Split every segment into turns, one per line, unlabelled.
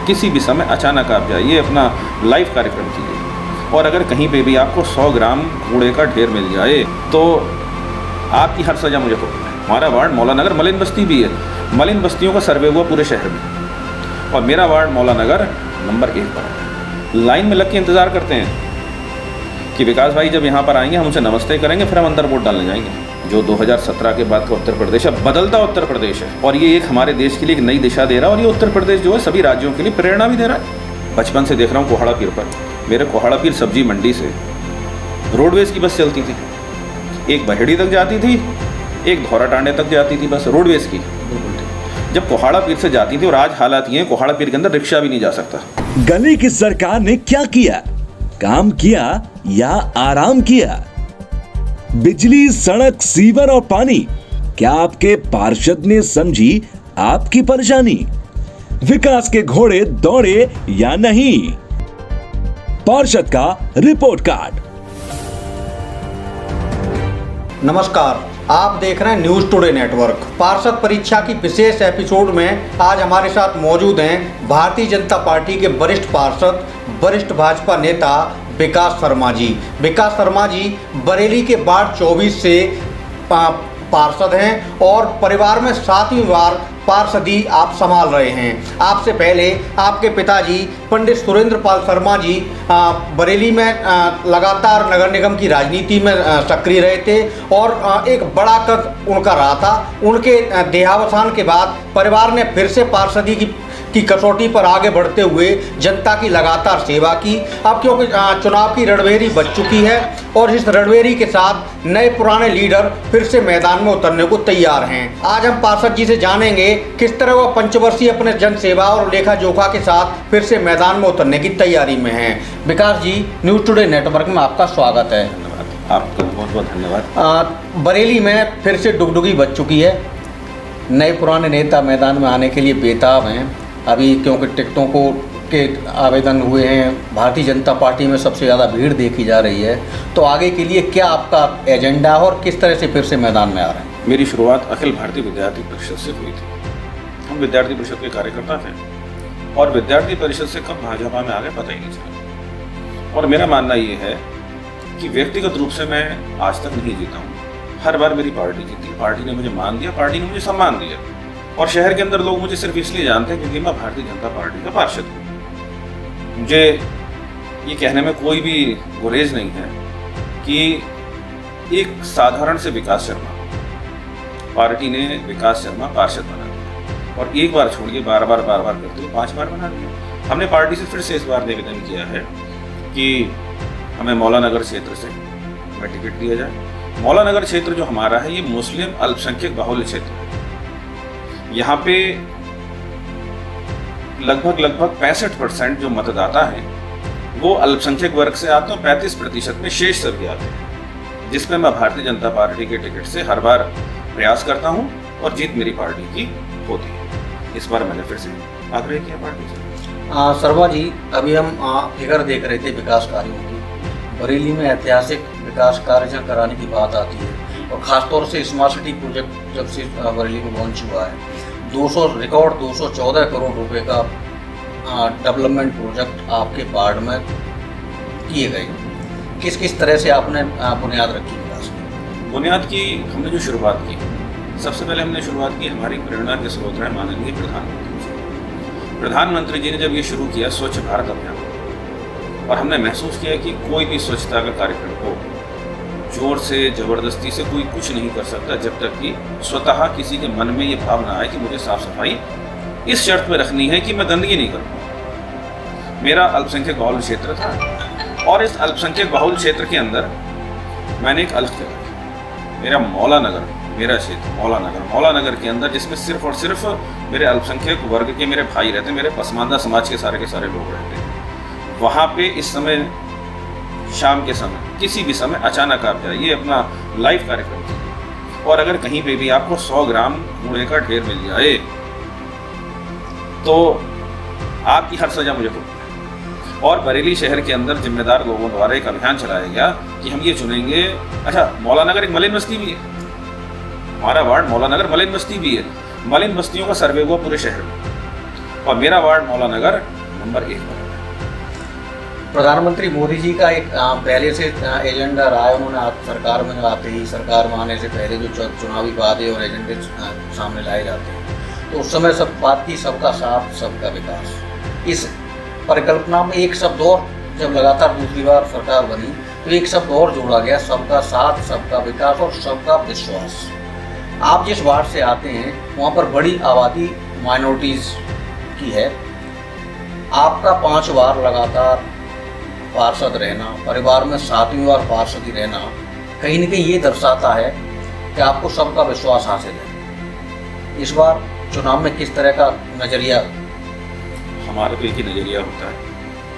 किसी भी समय अचानक आप जाइए, अपना लाइव कार्यक्रम कीजिए, और अगर कहीं पे भी आपको 100 ग्राम कूड़े का ढेर मिल जाए तो आपकी हर सज़ा मुझे हुक्म है। हमारा वार्ड मौला नगर मलिन बस्ती भी है, मलिन बस्तियों का सर्वे हुआ पूरे शहर में, और मेरा वार्ड मौला नगर नंबर 1 पर है। लाइन में लग के इंतज़ार करते हैं कि विकास भाई जब यहाँ पर आएंगे हम उनसे नमस्ते करेंगे, फिर हम अंदर वोट डालने जाएंगे। जो 2017 के बाद का उत्तर प्रदेश है, बदलता उत्तर प्रदेश है, और ये एक हमारे देश के लिए एक नई दिशा दे रहा है, और ये उत्तर प्रदेश जो है सभी राज्यों के लिए प्रेरणा भी दे रहा है। बचपन से देख रहा हूँ कोहाड़ा पीर पर, मेरे कोहाड़ा पीर सब्जी मंडी से रोडवेज़ की बस चलती थी, एक बहेड़ी तक जाती थी, एक धौरा टांडे तक जाती थी बस रोडवेज़ की, जब कोहाड़ा पीर से जाती थी। और आज हालात ये हैं, कोहाड़ा पीर के अंदर रिक्शा भी नहीं जा सकता।
गली की सरकार ने क्या किया? काम किया या आराम किया? बिजली, सड़क, सीवर और पानी, क्या आपके पार्षद ने समझी आपकी परेशानी? विकास के घोड़े दौड़े या नहीं? पार्षद का रिपोर्ट कार्ड।
नमस्कार, आप देख रहे हैं न्यूज़ टुडे नेटवर्क। पार्षद परीक्षा की विशेष एपिसोड में आज हमारे साथ मौजूद हैं भारतीय जनता पार्टी के वरिष्ठ पार्षद, वरिष्ठ भाजपा नेता विकास शर्मा जी। विकास शर्मा जी बरेली के वार्ड 24 से पार्षद हैं और परिवार में 7वीं बार पार्षदी आप संभाल रहे हैं। आपसे पहले आपके पिताजी पंडित सुरेंद्र पाल शर्मा जी बरेली में लगातार नगर निगम की राजनीति में सक्रिय रहे थे और एक बड़ा कद उनका रहा था। उनके देहावसान के बाद परिवार ने फिर से पार्षदी की कसौटी पर आगे बढ़ते हुए जनता की लगातार सेवा की। अब क्योंकि चुनाव की रणभेरी बज चुकी है और इस रणभेरी के साथ नए पुराने लीडर फिर से मैदान में उतरने को तैयार हैं। आज हम पार्षद जी से जानेंगे किस तरह वो पंचवर्षीय अपने जन सेवा और लेखा जोखा के साथ फिर से मैदान में उतरने की तैयारी में हैं। विकास जी, न्यूज़ टुडे नेटवर्क में आपका स्वागत है।
आपका बहुत बहुत धन्यवाद।
बरेली में फिर से डुगडुगी बज चुकी है, नए पुराने नेता मैदान में आने के लिए बेताब हैं। अभी क्योंकि टिकटों के आवेदन हुए हैं, भारतीय जनता पार्टी में सबसे ज़्यादा भीड़ देखी जा रही है, तो आगे के लिए क्या आपका एजेंडा और किस तरह से फिर से मैदान में आ रहे हैं?
मेरी शुरुआत अखिल भारतीय विद्यार्थी परिषद से हुई थी। हम विद्यार्थी परिषद के कार्यकर्ता थे और विद्यार्थी परिषद से कब भाजपा में आ गए पता ही नहीं चला। और मेरा मानना ये है कि व्यक्तिगत रूप से मैं आज तक नहीं जीता हूँ। हर बार मेरी पार्टी जीती, पार्टी ने मुझे मान दिया, पार्टी ने मुझे सम्मान दिया, और शहर के अंदर लोग मुझे सिर्फ इसलिए जानते हैं क्योंकि मैं भारतीय जनता पार्टी का पार्षद हूँ। मुझे ये कहने में कोई भी गुरेज नहीं है कि एक साधारण से विकास शर्मा, पार्टी ने विकास शर्मा पार्षद बना दिया, और एक बार छोड़िए बार बार करते हुए 5 बार बना दिया। हमने पार्टी से फिर से इस बार निवेदन किया है कि हमें मौला नगर क्षेत्र से हमें टिकट दिया जाए। मौला नगर क्षेत्र जो हमारा है ये मुस्लिम अल्पसंख्यक बाहुल्य क्षेत्र है। यहाँ पे लगभग 65% जो मतदाता हैं वो अल्पसंख्यक वर्ग से आते हैं, 35% में शेष सभी आते हैं, जिसमें मैं भारतीय जनता पार्टी के टिकट से हर बार प्रयास करता हूँ और जीत मेरी पार्टी की होती है। इस बार मैंने फिर से आग्रह किया पार्टी से।
शर्मा जी, अभी हम फिगर देख रहे थे विकास कार्यों की। बरेली में ऐतिहासिक विकास कार्य कराने की बात आती है, और ख़ासतौर से स्मार्ट सिटी प्रोजेक्ट जब से बरेली में लॉन्च हुआ है, 214 करोड़ रुपए का डेवलपमेंट प्रोजेक्ट आपके वार्ड में किए गए। किस किस तरह से आपने बुनियाद रखी विकास की?
बुनियाद की हमने जो शुरुआत की, सबसे पहले हमने शुरुआत की, हमारी प्रेरणा के स्रोत हैं माननीय प्रधानमंत्री जी ने जब ये शुरू किया स्वच्छ भारत अभियान, और हमने महसूस किया कि कोई भी स्वच्छता का कार्यक्रम हो, जोर से ज़बरदस्ती से कोई कुछ नहीं कर सकता जब तक कि स्वतः किसी के मन में ये भाव ना आए कि मुझे साफ सफाई इस शर्त में रखनी है कि मैं गंदगी नहीं करूँ। मेरा अल्पसंख्यक बाहुल्य क्षेत्र था और इस अल्पसंख्यक बाहुल्य क्षेत्र के अंदर मैंने एक अलग जगह की, मेरा मौला नगर, मेरा क्षेत्र मौला नगर के अंदर, जिसमें सिर्फ और सिर्फ मेरे अल्पसंख्यक वर्ग के मेरे भाई रहते, मेरे पसमानदा समाज के सारे लोग रहते हैं। वहाँ पे इस समय शाम के समय किसी भी समय अचानक आप जाइए, अपना लाइव कार्यक्रम कीजिए, और अगर कहीं पे भी आपको 100 ग्राम कूड़े का ढेर मिल जाए तो आपकी हर सज़ा मुझे हुक्म है। और बरेली शहर के अंदर जिम्मेदार लोगों द्वारा एक अभियान चलाया गया कि हम ये चुनेंगे। अच्छा, मौला नगर एक मलिन बस्ती भी है, हमारा वार्ड मौला नगर मलिन बस्ती भी है, मलिन बस्तियों का सर्वे हुआ पूरे शहर में, और मेरा वार्ड मौलानगर नंबर 1 पर है।
प्रधानमंत्री मोदी जी का एक पहले से एजेंडा रहा है। उन्होंने सरकार में आते ही, सरकार में आने से पहले जो चुनावी वादे और एजेंडे सामने लाए जाते हैं, तो उस समय सब बात थी सबका साथ सबका विकास। इस परिकल्पना में एक शब्द और, जब लगातार दूसरी बार सरकार बनी तो एक शब्द और जोड़ा गया, सबका साथ सबका विकास और सबका विश्वास। आप जिस वार्ड से आते हैं वहाँ पर बड़ी आबादी माइनॉरिटीज़ की है। आपका 5 बार लगातार पार्षद रहना, परिवार में 7वीं बार पार्षद ही रहना, कहीं न कहीं ये दर्शाता है कि आपको सबका विश्वास हासिल है। इस बार चुनाव में किस तरह का नज़रिया?
हमारा तो एक ही नज़रिया होता है,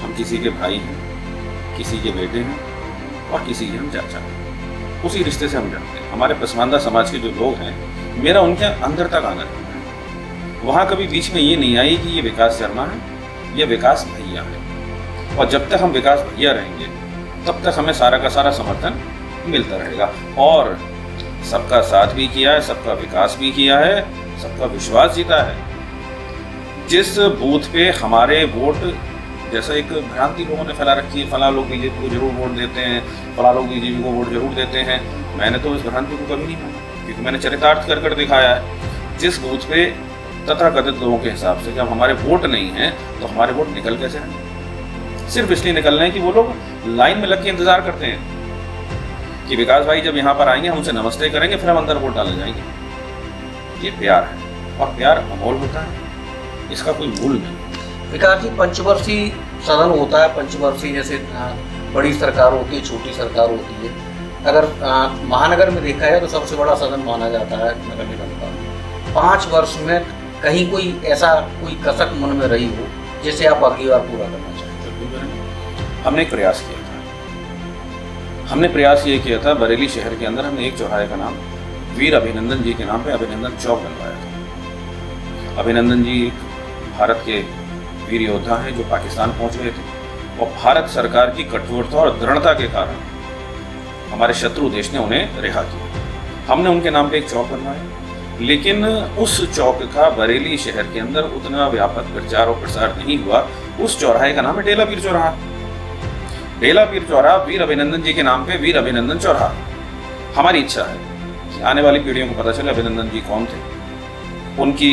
हम किसी के भाई हैं, किसी के बेटे हैं और किसी के हम चाचा हैं। उसी रिश्ते से हम जाते हैं। हमारे पसमानदा समाज के जो लोग हैं, मेरा उनके अंदर तक आना रहता है। वहाँ कभी बीच में ये नहीं आई कि ये विकास शर्मा है, ये विकास भैया है। और जब तक हम विकास भैया रहेंगे तब तक हमें सारा का सारा समर्थन मिलता रहेगा। और सबका साथ भी किया है, सबका विकास भी किया है, सबका विश्वास जीता है। जिस बूथ पे हमारे वोट, जैसा एक भ्रांति लोगों ने फैला रखी है, फला लोग बीजेपी को जरूर वोट देते हैं, फला लोग बीजेपी को वोट जरूर देते हैं, मैंने तो इस भ्रांति को कभी नहीं माना, क्योंकि मैंने चरितार्थ कर कर दिखाया है। जिस बूथ पे तथाकथित लोगों के हिसाब से जब हमारे वोट नहीं हैं तो हमारे वोट निकल कैसे आए? सिर्फ इसलिए निकल रहे हैं कि वो लोग लाइन में लग के इंतजार करते हैं कि विकास भाई जब यहाँ पर आएंगे हमसे नमस्ते करेंगे, फिर हम अंदर वोट डालने जाएंगे। ये प्यार है और प्यार अमोल होता है, इसका कोई मूल नहीं।
विकास जी, पंचवर्षीय सदन होता है, पंचवर्षीय जैसे बड़ी सरकार होती है, छोटी सरकार होती है। अगर महानगर में देखा जाए तो सबसे बड़ा सदन माना जाता है नगर निगम का। 5 वर्ष में कहीं कोई ऐसा कोई कसक मन में रही हो जिसे आप अगली बार पूरा करना चाहें?
हमने एक प्रयास किया था। हमने प्रयास ये किया था, बरेली शहर के अंदर हमने एक चौराहे का नाम वीर अभिनंदन जी के नाम पे अभिनंदन चौक बनवाया था। अभिनंदन जी भारत के वीर योद्धा हैं जो पाकिस्तान पहुंच गए थे और भारत सरकार की कठोरता और दृढ़ता के कारण हमारे शत्रु देश ने उन्हें रिहा किया। हमने उनके नाम पे एक चौक बनवाया, लेकिन उस चौक का बरेली शहर के अंदर उतना व्यापक प्रचार और प्रसार नहीं हुआ। उस चौराहे का नाम है डेला पीर चौराहा। डेला पीर चौराहा वीर अभिनंदन जी के नाम पे वीर अभिनंदन चौराहा। हमारी इच्छा है कि आने वाली पीढ़ियों को पता चले अभिनंदन जी कौन थे, उनकी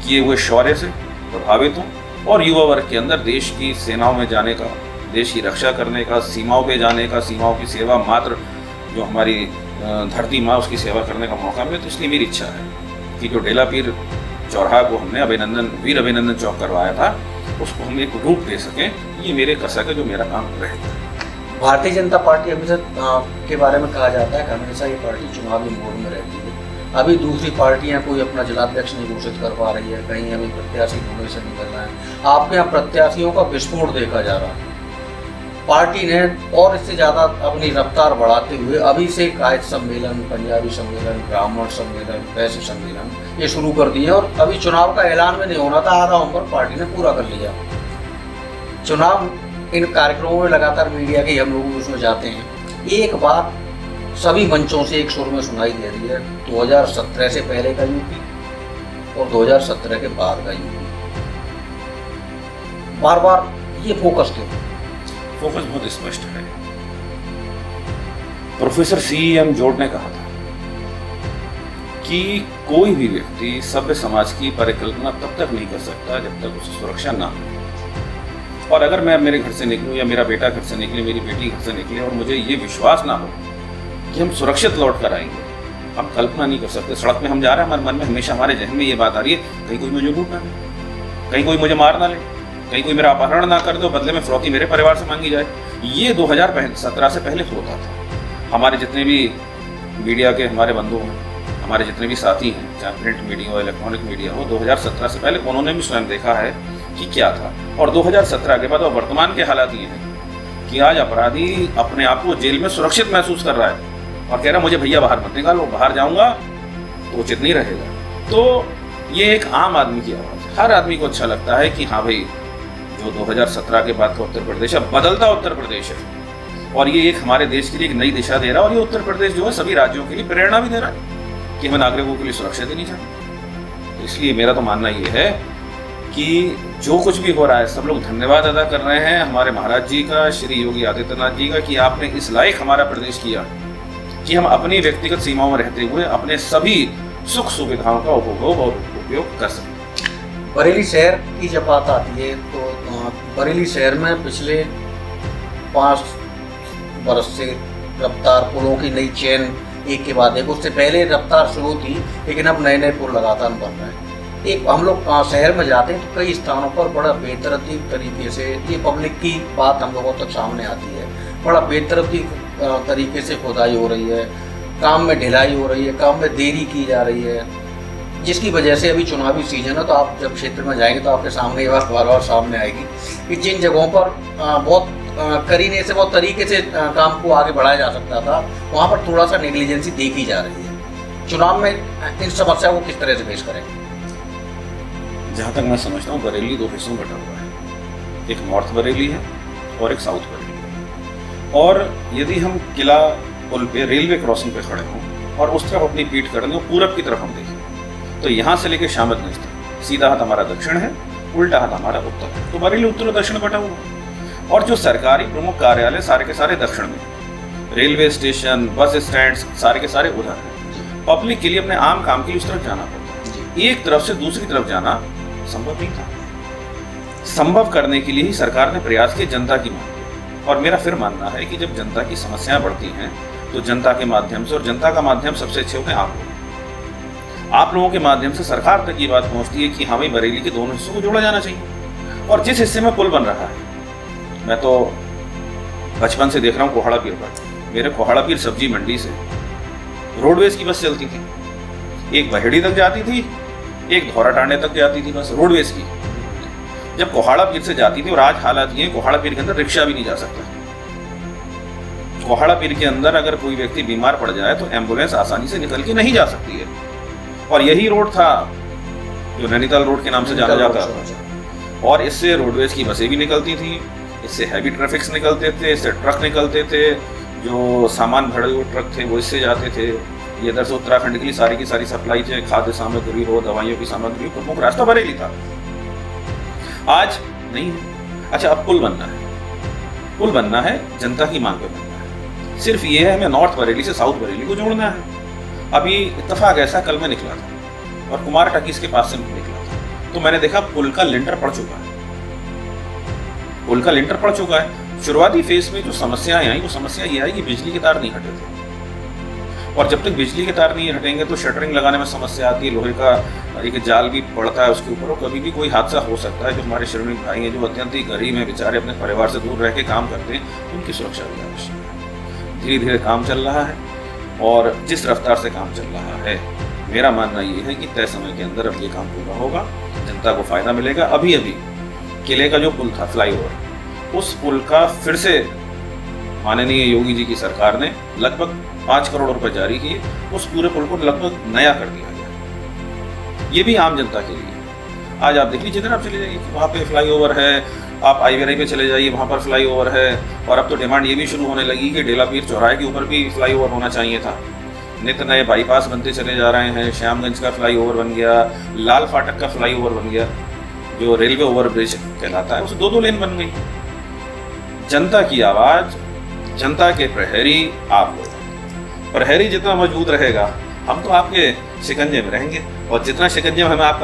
किए हुए शौर्य से प्रभावित हों और युवा वर्ग के अंदर देश की सेनाओं में जाने का, देश की रक्षा करने का, सीमाओं पे जाने का, सीमाओं की सेवा मात्र जो हमारी धरती माँ उसकी सेवा करने का मौका मिले। तो इसलिए मेरी इच्छा है कि जो डेला पीर चौराहा को हमने वीर अभिनंदन चौक करवाया था उसको हम एक रूप दे सकें। ये मेरे कसक है जो मेरा काम रहेगा।
भारतीय जनता पार्टी हमेशा के बारे में कहा जाता है कि हमेशा ये पार्टी चुनावी मोड में रहती है। अभी दूसरी पार्टियां कोई अपना जिलाध्यक्ष नहीं घोषित कर पा रही है, कहीं अभी प्रत्याशी ढूंढने से निकल रहा है। आपके यहाँ प्रत्याशियों का विस्फोट देखा जा रहा है। पार्टी ने और इससे ज़्यादा अपनी रफ्तार बढ़ाते हुए अभी से कायद सम्मेलन, पंजाबी सम्मेलन, ब्राह्मण सम्मेलन, वैश्य सम्मेलन ये शुरू कर दिए और अभी चुनाव का ऐलान में नहीं होना था, आधा उम्र पार्टी ने पूरा कर लिया। चुनाव इन कार्यक्रमों में लगातार मीडिया के हम लोग उसमें जाते हैं। एक बात सभी मंचों से एक सुर में सुनाई दे रही है, 2017 से पहले का यूपी और 2017 के बाद का यूपी। बार बार ये फोकस क्यों?
फोकस बहुत स्पष्ट है। प्रोफेसर CEM जोड़ ने कहा था कि कोई भी व्यक्ति सभ्य समाज की परिकल्पना तब तक नहीं कर सकता जब तक उसे सुरक्षा ना हो। और अगर मैं मेरे घर से निकलूं या मेरा बेटा घर से निकले, मेरी बेटी घर से निकले और मुझे ये विश्वास ना हो कि हम सुरक्षित लौट कर आएंगे, हम कल्पना नहीं कर सकते। सड़क में हम जा रहे हैं, हमारे मन में हमेशा, हमारे जहन में ये बात आ रही है, कहीं कोई मुझे लूट ना ले, कहीं कोई मुझे मार ना ले, कहीं कोई मेरा अपहरण ना कर दो, बदले में फिरौती मेरे परिवार से मांगी जाए। ये 2017 से पहले होता था। हमारे जितने भी मीडिया के हमारे बंधु हैं, हमारे जितने भी साथी हैं, चाहे प्रिंट मीडिया हो, इलेक्ट्रॉनिक मीडिया हो, 2017 से पहले उन्होंने भी स्वयं देखा है कि क्या था। और 2017 के बाद और वर्तमान के हालात ये हैं कि आज अपराधी अपने आप को जेल में सुरक्षित महसूस कर रहा है और कह रहा मुझे भैया बाहर मत निकालो, बाहर जाऊंगा तो उचित नहीं रहेगा। तो ये एक आम आदमी की आवाज़ है। हर आदमी को अच्छा लगता है कि हाँ भाई, जो 2017 के बाद का उत्तर प्रदेश है, बदलता उत्तर प्रदेश है और ये एक हमारे देश के लिए एक नई दिशा दे रहा है। और ये उत्तर प्रदेश जो है सभी राज्यों के लिए प्रेरणा भी दे रहा है कि हमें नागरिकों के लिए सुरक्षा देनी चाहिए। तो इसलिए मेरा तो मानना ये है कि जो कुछ भी हो रहा है सब लोग धन्यवाद अदा कर रहे हैं हमारे महाराज जी का, श्री योगी आदित्यनाथ जी का, कि आपने इस लायक हमारा प्रदेश किया कि हम अपनी व्यक्तिगत सीमाओं में रहते हुए अपने सभी सुख सुविधाओं का उपभोग और उपयोग कर सकते।
बरेली शहर की जब बात आती है तो बरेली शहर में पिछले 5 वर्ष से रफ्तार पुलों की नई चेन एक के बाद एक, उससे पहले रफ्तार शुरू थी लेकिन अब नए नए पुल लगातार बन रहे हैं। एक हम लोग शहर में जाते हैं तो कई स्थानों पर बड़ा बेतरतीब तरीके से, ये पब्लिक की बात हम लोगों तक सामने आती है, बड़ा बेतरतीब तरीके से खुदाई हो रही है, काम में ढिलाई हो रही है, काम में देरी की जा रही है, जिसकी वजह से अभी चुनावी सीजन है तो आप जब क्षेत्र में जाएंगे तो आपके सामने ये बात बार बार सामने आएगी कि जिन जगहों पर बहुत करीने से, बहुत तरीके से काम को आगे बढ़ाया जा सकता था, वहाँ पर थोड़ा सा नेग्लिजेंसी देखी जा रही है। चुनाव में इन समस्या को किस तरह से पेश करें?
जहाँ तक मैं समझता हूँ बरेली 2 हिस्सों में बटा हुआ है, एक नॉर्थ बरेली है और एक साउथ बरेली है। और यदि हम किला पुल पे रेलवे क्रॉसिंग पे खड़े हों और उस तरफ अपनी पीठ कर दें और पूरब की तरफ हम देखें तो यहाँ से लेकर शामतगंज तक सीधा हाथ हमारा दक्षिण है, उल्टा हाथ हमारा उत्तर है, तो बरेली उत्तर और दक्षिण बटा हुआ है। और जो सरकारी प्रमुख कार्यालय सारे के सारे दक्षिण में, रेलवे स्टेशन, बस स्टैंड सारे के सारे उधर हैं। पब्लिक के लिए अपने आम काम के लिए उस तरफ जाना पड़ता है, एक तरफ से दूसरी तरफ जाना संभव नहीं था। संभव करने के लिए ही सरकार ने प्रयास किए जनता की मांग। और मेरा फिर मानना है कि जब जनता की समस्याएं बढ़ती हैं तो जनता के माध्यम से, और जनता का माध्यम सबसे अच्छे होते हैं आप लोग, आप लोगों के माध्यम से सरकार तक ये बात पहुंचती है कि हाँ भाई बरेली के दोनों हिस्सों को जोड़ा जाना चाहिए। और जिस हिस्से में पुल बन रहा है, मैं तो बचपन से देख रहा हूँ कोहाड़ा पीर पर, मेरे कोहाड़ा पीर सब्जी मंडी से रोडवेज की बस चलती थी, एक बहेड़ी तक जाती थी, एक धौरा टांडे तक जाती थी बस रोडवेज की। जब कोहाड़ा पीर से जाती थी, और आज हालात ये कोहाड़ा पीर के अंदर रिक्शा भी नहीं जा सकता। कोहाड़ा पीर के अंदर अगर कोई व्यक्ति बीमार पड़ जाए तो एम्बुलेंस आसानी से निकल के नहीं जा सकती है। और यही रोड था जो नैनीताल रोड के नाम से जाना जाता था। और इससे रोडवेज की बसें भी निकलती थी, इससे हैवी ट्रैफिक्स निकलते थे, इससे ट्रक निकलते थे, जो सामान भरे हुए ट्रक थे वो इससे जाते थे। ये इधर से उत्तराखंड के लिए सारी की सारी सप्लाई थे, खाद्य सामग्री हो, दवाइयों की सामग्री हो, प्रमुख रास्ता बरेली था। आज नहीं है। अच्छा, अब पुल बनना है, पुल बनना है, जनता की मांग पे बनना है। सिर्फ ये है हमें नॉर्थ बरेली से साउथ बरेली को जोड़ना है। अभी इत्तेफाक ऐसा कल मैं निकला था और कुमार टकीस के पास से निकला था तो मैंने देखा पुल का लिंटर पड़ चुका है, पुल का लिंटर पड़ चुका है। शुरुआती फेज में जो समस्याएं आई वो समस्या ये आई कि बिजली के तार नहीं हटे थे, और जब तक बिजली के तार नहीं हटेंगे तो शटरिंग लगाने में समस्या आती है, लोहे का एक जाल भी पड़ता है उसके ऊपर, और कभी भी कोई हादसा हो सकता है। जो हमारे श्रमिक भाई हैं जो अत्यंत ही गरीब हैं, बेचारे अपने परिवार से दूर रह के काम करते हैं, उनकी सुरक्षा भी आवश्यक है। धीरे धीरे काम चल रहा है और जिस रफ्तार से काम चल रहा है, मेरा मानना ये है कि तय समय के अंदर अब ये काम पूरा होगा, जनता को फायदा मिलेगा। अभी अभी किले का जो पुल था फ्लाईओवर, उस पुल का फिर से माननीय योगी जी की सरकार ने लगभग 5 करोड़ रुपए जारी किए, उस पूरे पुल को लगभग नया कर दिया गया। ये भी आम जनता के लिए। आज आप देख लीजिए, जिधर आप चले जाइए वहाँ पे फ्लाईओवर है, आप आईवीआई पे चले जाइए वहाँ पर फ्लाईओवर है। और अब तो डिमांड ये भी शुरू होने लगी कि डेला पीर चौराहे के ऊपर भी फ्लाईओवर होना चाहिए था। नित नए बाईपास बनते चले जा रहे हैं, श्यामगंज का फ्लाईओवर बन गया, लाल फाटक का फ्लाईओवर बन गया, जो रेलवे ओवरब्रिज कहलाता है, उसे 2-2 लेन बन गई। जनता की आवाज, जनता के प्रहरी आप लोग। प्रहरी जितना मजबूत रहेगा, हम तो आपके शिकंजे में रहेंगे, और जितना शिकंजे में हमें आप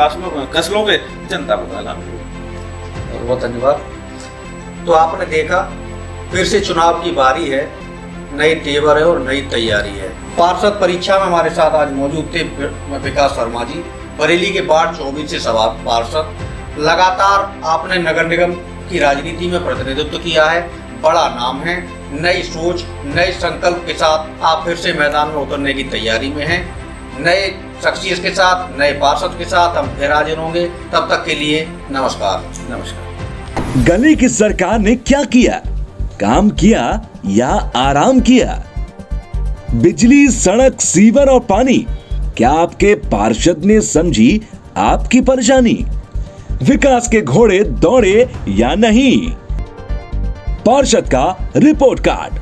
कस लोगे, जनता को गाला मिलेगा।
बहुत बहुत धन्यवाद। तो आपने देखा, फिर से चुनाव की बारी है, नई तेवर है और नई तैयारी है। पार्षद परीक्षा में हमारे साथ आज मौजूद थे विकास शर्मा जी, बरेली के वार्ड 24 से सभा पार्षद। लगातार आपने नगर निगम की राजनीति में प्रतिनिधित्व किया है, बड़ा नाम है, नई सोच, नए संकल्प के साथ आप फिर से मैदान में उतरने की तैयारी में हैं। नए शख्सियत के साथ, नए पार्षद के साथ हम फिर हाजिर होंगे। तब तक के लिए नमस्कार।
नमस्कार।
गली की सरकार ने क्या किया? काम किया या आराम किया? बिजली, सड़क, सीवर और पानी, क्या आपके पार्षद ने समझी आपकी परेशानी? विकास के घोड़े दौड़े या नहीं? पार्षद का रिपोर्ट कार्ड।